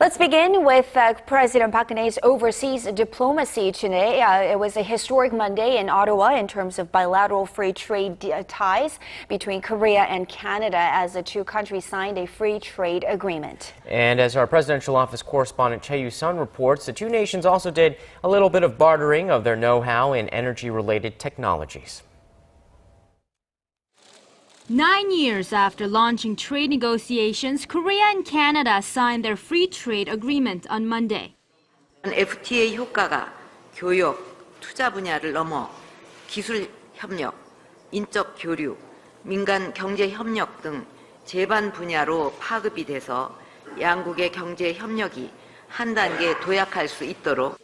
Let's begin with President Park Geun-hye's overseas diplomacy today. It was a historic Monday in Ottawa in terms of bilateral free trade ties between Korea and Canada as the two countries signed a free trade agreement. And as our presidential office correspondent Choi You-sun reports, the two nations also did a little bit of bartering of their know-how in energy-related technologies. 9 years after launching trade negotiations, Korea and Canada signed their free trade agreement on Monday. FTA 효과가 교역, 투자 분야를 넘어 기술 협력, 인적 교류, 민간 경제 협력 등 제반 분야로 파급이 돼서 양국의 경제 협력이 한 단계 도약할 수 있도록.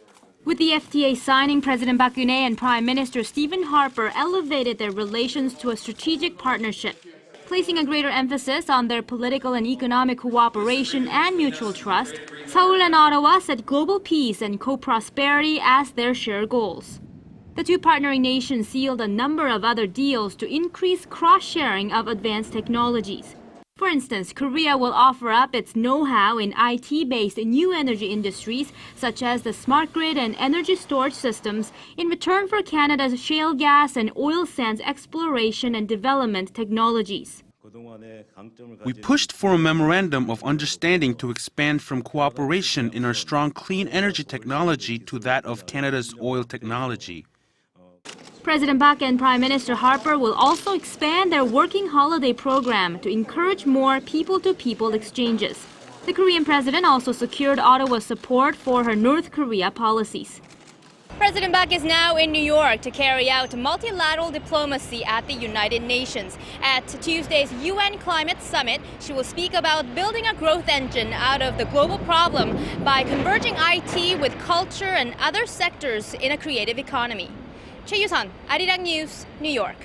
With the FTA signing, President Park Geun-hye and Prime Minister Stephen Harper elevated their relations to a strategic partnership, placing a greater emphasis on their political and economic cooperation and mutual trust. Seoul and Ottawa set global peace and co-prosperity as their shared goals. The two partnering nations sealed a number of other deals to increase cross-sharing of advanced technologies. For instance, Korea will offer up its know-how in IT-based new energy industries, such as the smart grid and energy storage systems, in return for Canada's shale gas and oil sands exploration and development technologies. We pushed for a memorandum of understanding to expand from cooperation in our strong clean energy technology to that of Canada's oil technology. President Park and Prime Minister Harper will also expand their working holiday program to encourage more people-to-people exchanges. The Korean president also secured Ottawa's support for her North Korea policies. President Park is now in New York to carry out multilateral diplomacy at the United Nations. At Tuesday's UN Climate Summit, she will speak about building a growth engine out of the global problem by converging IT with culture and other sectors in a creative economy. Choi You-sun, Arirang News, New York.